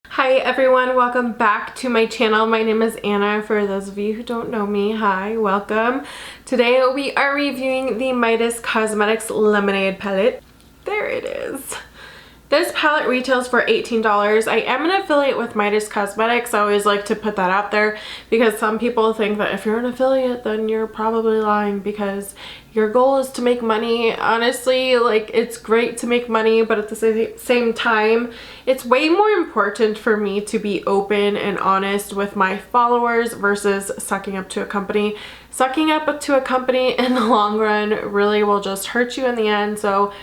Hi everyone, welcome back to my channel. My name is Anna. For those of you who don't know me, hi, welcome. Today we are reviewing the Midas Cosmetics Lemonade palette. There it is. This palette retails for $18. I am an affiliate with Midas Cosmetics. I always like to put that out there because some people think that if you're an affiliate then you're probably lying because your goal is to make money. Honestly, like, it's great to make money, but at the same time, it's way more important for me to be open and honest with my followers versus sucking up to a company. Sucking up to a company in the long run really will just hurt you in the end, so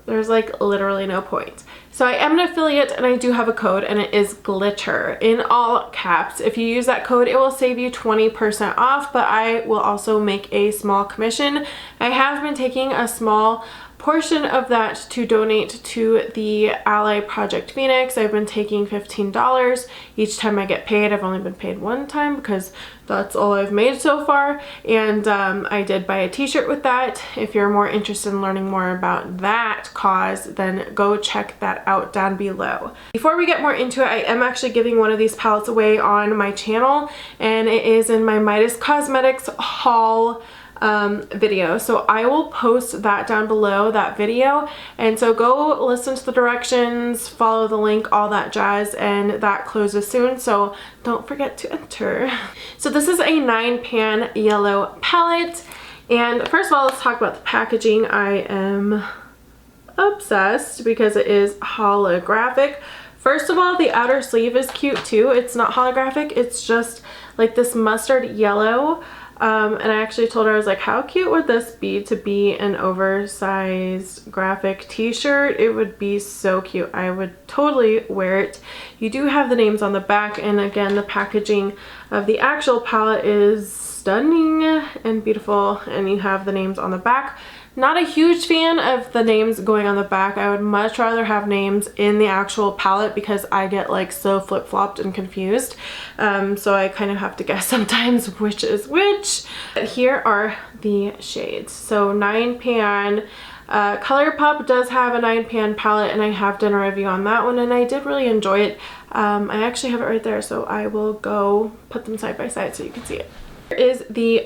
there's like literally no point. So I am an affiliate and I do have a code, and it is glitter in all caps. If you use that code, it will save you 20% off, but I will also make a small commission. I have been taking a small portion of that to donate to the Ally Project Phoenix. I've been taking $15 each time I get paid. I've only been paid one time because that's all I've made so far, and I did buy a t-shirt with that. If you're more interested in learning more about that cause, then go check that out down below. Before we get more into it, I am actually giving one of these palettes away on my channel, and it is in my Midas Cosmetics haul video, so I will post that down below, that video, and so go listen to the directions, follow the link, all that jazz, and that closes soon, so don't forget to enter. So this is a 9-pan yellow palette, and first of all, let's talk about the packaging. I am obsessed because it is holographic. First of all, the outer sleeve is cute too. It's not holographic, it's just like this mustard yellow. And I actually told her, I was like, how cute would this be to be an oversized graphic t-shirt? It would be so cute. I would totally wear it. You do have the names on the back, and again, the packaging of the actual palette is stunning and beautiful, and you have the names on the back. Not a huge fan of the names going on the back. I would much rather have names in the actual palette because I get like so flip-flopped and confused. So I kind of have to guess sometimes which is which. But here are the shades. So 9-pan. ColourPop does have a 9-pan palette, and I have done a review on that one, and I did really enjoy it. I actually have it right there, so I will go put them side by side so you can see it. Here is the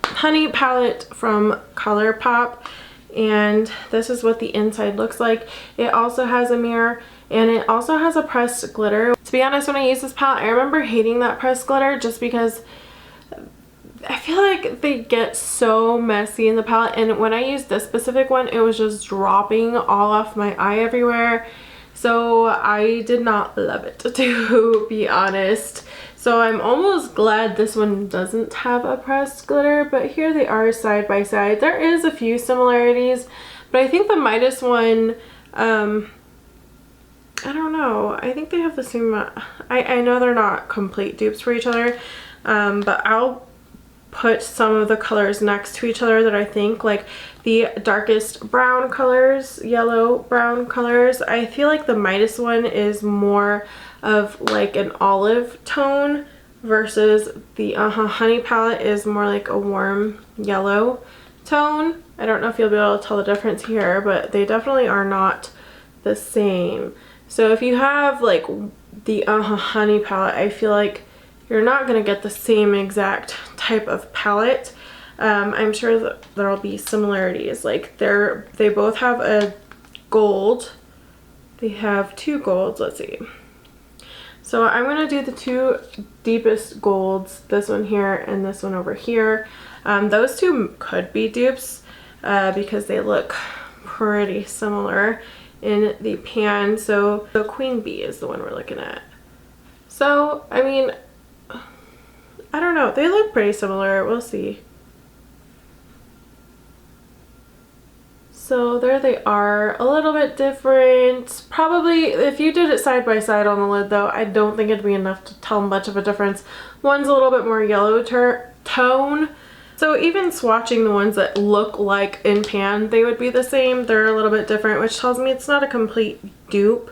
Honey palette from ColourPop, and this is what the inside looks like. It also has a mirror, and it also has a pressed glitter. To be honest, when I used this palette, I remember hating that pressed glitter just because I feel like they get so messy in the palette, and when I used this specific one, it was just dropping all off my eye everywhere. So I did not love it, to be honest. So I'm almost glad this one doesn't have a pressed glitter, but here they are side by side. There is a few similarities, but I think the Midas one, I don't know. I think they have the same, I know they're not complete dupes for each other, but I'll put some of the colors next to each other that I think, like the darkest brown colors, yellow brown colors. I feel like the Midas one is more of like an olive tone versus the Honey palette is more like a warm yellow tone. I don't know if you'll be able to tell the difference here, but they definitely are not the same. So if you have like the Honey palette, I feel like you're not going to get the same exact type of palette. I'm sure that there'll be similarities. Like they both have a gold. They have two golds. Let's see. So I'm going to do the two deepest golds, this one here and this one over here. Those two could be dupes because they look pretty similar in the pan. So the Queen Bee is the one we're looking at. So, I mean, I don't know. They look pretty similar. We'll see. So there they are, a little bit different. Probably if you did it side by side on the lid though, I don't think it'd be enough to tell much of a difference. One's a little bit more yellow tone. So even swatching the ones that look like in pan, they would be the same. They're a little bit different, which tells me it's not a complete dupe.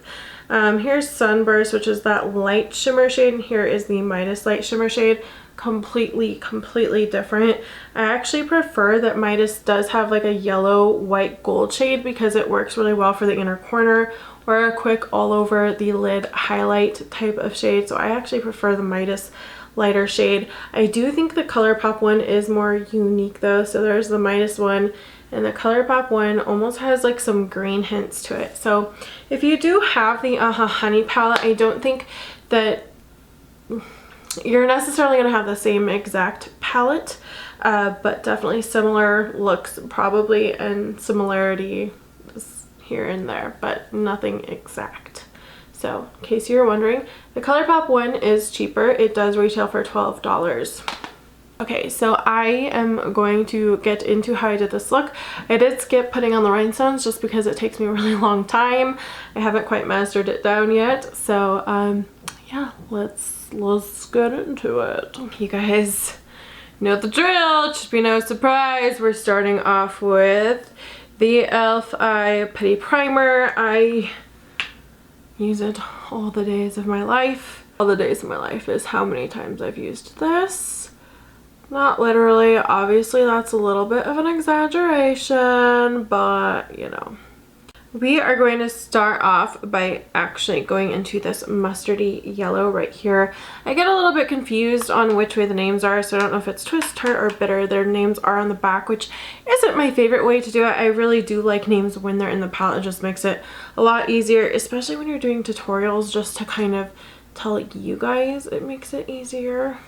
Here's Sunburst, which is that light shimmer shade, and here is the Midas light shimmer shade. Completely different. I actually prefer that Midas does have like a yellow white gold shade because it works really well for the inner corner or a quick all over the lid highlight type of shade. So I actually prefer the Midas lighter shade. I do think the ColourPop one is more unique though. So there's the Midas one, and the ColourPop one almost has like some green hints to it. So if you do have the Honey palette, I don't think that you're necessarily going to have the same exact palette, but definitely similar looks probably, and similarity here and there, but nothing exact. So in case you were wondering, the ColourPop one is cheaper. It does retail for $12. Okay, so I am going to get into how I did this look. I did skip putting on the rhinestones just because it takes me a really long time. I haven't quite mastered it down yet. So yeah, let's get into it. You guys know the drill. It should be no surprise. We're starting off with the e.l.f. Eye Putty Primer. I use it all the days of my life. All the days of my life is how many times I've used this. Not literally, obviously that's a little bit of an exaggeration, but you know. We are going to start off by actually going into this mustardy yellow right here. I get a little bit confused on which way the names are, so I don't know if it's Twist, Tart, or Bitter. Their names are on the back, which isn't my favorite way to do it. I really do like names when they're in the palette. It just makes it a lot easier, especially when you're doing tutorials, just to kind of tell you guys. It makes it easier.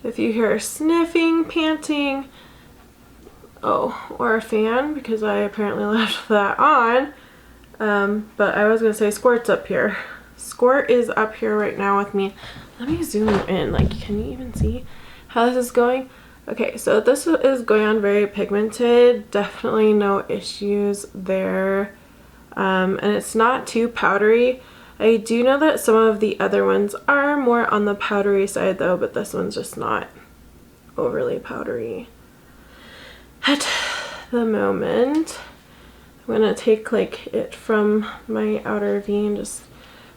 If you hear sniffing, panting, or a fan, because I apparently left that on, but I was gonna say Squirt's up here. Squirt is up here right now with me. Let me zoom in, like, can you even see how this is going? Okay, so this is going on very pigmented, definitely no issues there, and it's not too powdery. I do know that some of the other ones are more on the powdery side though, but this one's just not overly powdery at the moment. I'm gonna take like it from my outer V and just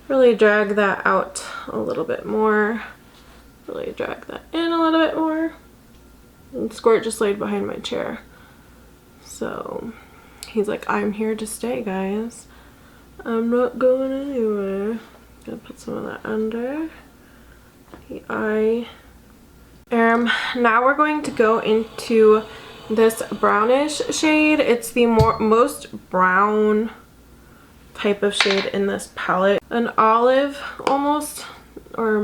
really drag that out a little bit more. Really drag that in a little bit more. And Squirt just laid behind my chair. So he's like, I'm here to stay, guys. I'm not going anywhere. Gonna put some of that under the eye. Now we're going to go into this brownish shade. It's the most brown type of shade in this palette. An olive almost, or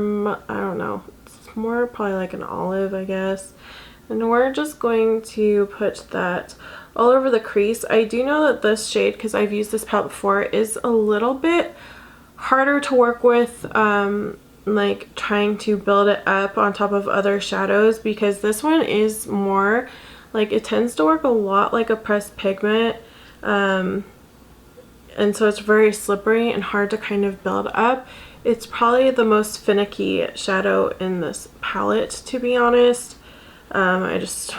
I don't know. It's more probably like an olive, I guess. And we're just going to put that all over the crease. I do know that this shade, because I've used this palette before, is a little bit harder to work with, like trying to build it up on top of other shadows, because this one is more like, it tends to work a lot like a pressed pigment, and so it's very slippery and hard to kind of build up. It's probably the most finicky shadow in this palette, to be honest. I just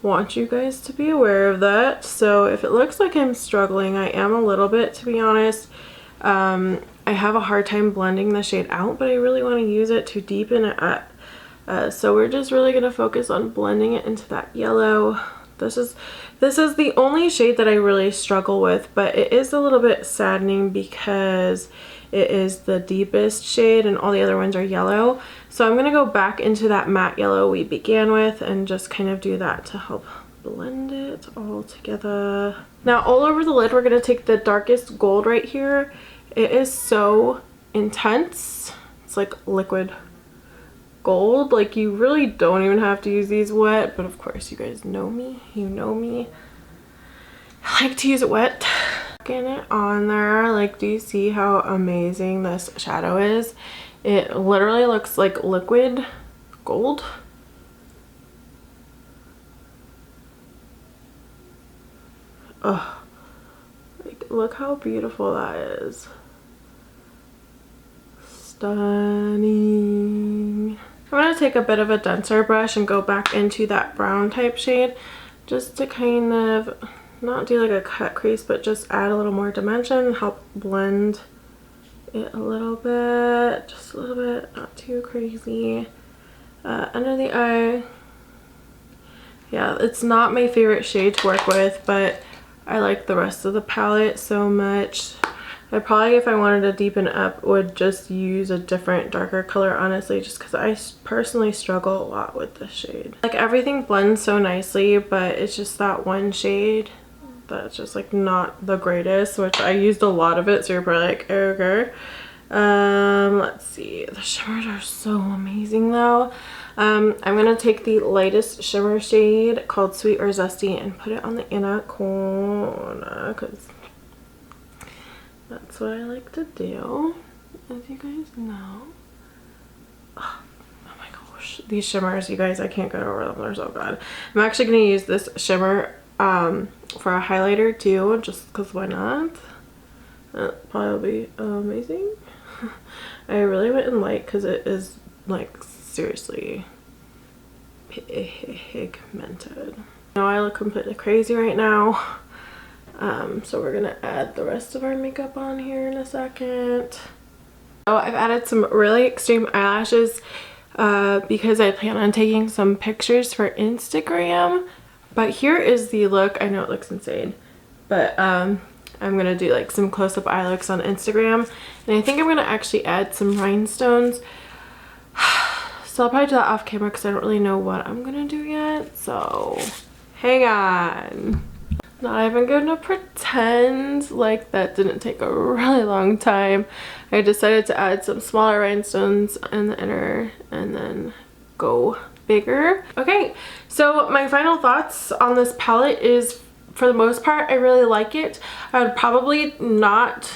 want you guys to be aware of that. So if it looks like I'm struggling, I am a little bit, to be honest. I have a hard time blending the shade out, but I really want to use it to deepen it up. So we're just really going to focus on blending it into that yellow. This is the only shade that I really struggle with, but it is a little bit saddening because it is the deepest shade and all the other ones are yellow. So I'm going to go back into that matte yellow we began with and just kind of do that to help blend it all together. Now all over the lid, we're going to take the darkest gold right here. It is so intense. It's like liquid gold. Like, you really don't even have to use these wet, but of course you guys know me. You know me. I like to use it wet. Getting it on there. Like, do you see how amazing this shadow is? It literally looks like liquid gold. Ugh. Like, look how beautiful that is. Stunning. I'm going to take a bit of a denser brush and go back into that brown type shade just to kind of not do like a cut crease, but just add a little more dimension, help blend it a little bit, just a little bit, not too crazy. Under the eye. Yeah, it's not my favorite shade to work with, but I like the rest of the palette so much. I probably, if I wanted to deepen up, would just use a different darker color, honestly, just because I personally struggle a lot with this shade. Like, everything blends so nicely, but it's just that one shade that's just like not the greatest, which I used a lot of it, so you're probably like, okay. Let's see, the shimmers are so amazing though. I'm gonna take the lightest shimmer shade called Sweet or Zesty and put it on the inner corner, because that's what I like to do, as you guys know. Oh my gosh, these shimmers, you guys, I can't get over them, they're so good. I'm actually gonna use this shimmer for a highlighter too, just because why not? That'll probably be amazing. I really went in light because it is like seriously pigmented. Now I look completely crazy right now. So we're gonna add the rest of our makeup on here in a second. Oh, I've added some really extreme eyelashes because I plan on taking some pictures for Instagram. But here is the look. I know it looks insane, but I'm gonna do like some close-up eye looks on Instagram, and I think I'm gonna actually add some rhinestones. So I'll probably do that off camera because I don't really know what I'm gonna do yet, so hang on. Not even gonna pretend like that didn't take a really long time. I decided to add some smaller rhinestones in the inner and then go bigger. Okay, so my final thoughts on this palette is, for the most part, I really like it. I would probably not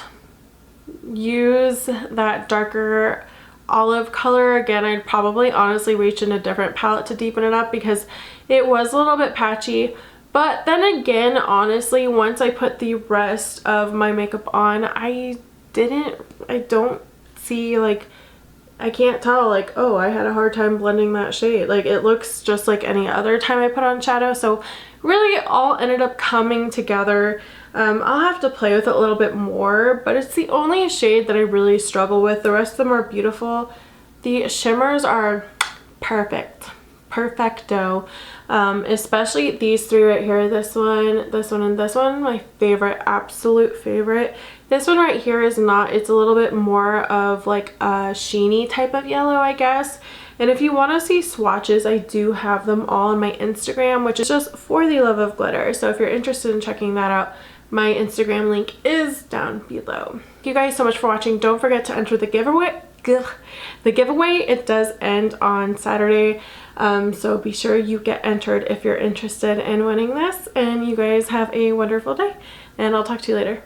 use that darker olive color again. I'd probably honestly reach in a different palette to deepen it up because it was a little bit patchy. But then again, honestly, once I put the rest of my makeup on, I don't see, like, I can't tell, like, oh, I had a hard time blending that shade. Like, it looks just like any other time I put on shadow. So really all ended up coming together. I'll have to play with it a little bit more, but it's the only shade that I really struggle with. The rest of them are beautiful. The shimmers are perfect. Perfecto. Especially these three right here, this one, and this one, my favorite, absolute favorite. This one right here is not, it's a little bit more of like a sheeny type of yellow, I guess. And if you want to see swatches, I do have them all on my Instagram, which is just For the Love of Glitter. So if you're interested in checking that out, my Instagram link is down below. Thank you guys so much for watching. Don't forget to enter the giveaway. It does end on Saturday, so be sure you get entered if you're interested in winning this. And you guys have a wonderful day, and I'll talk to you later.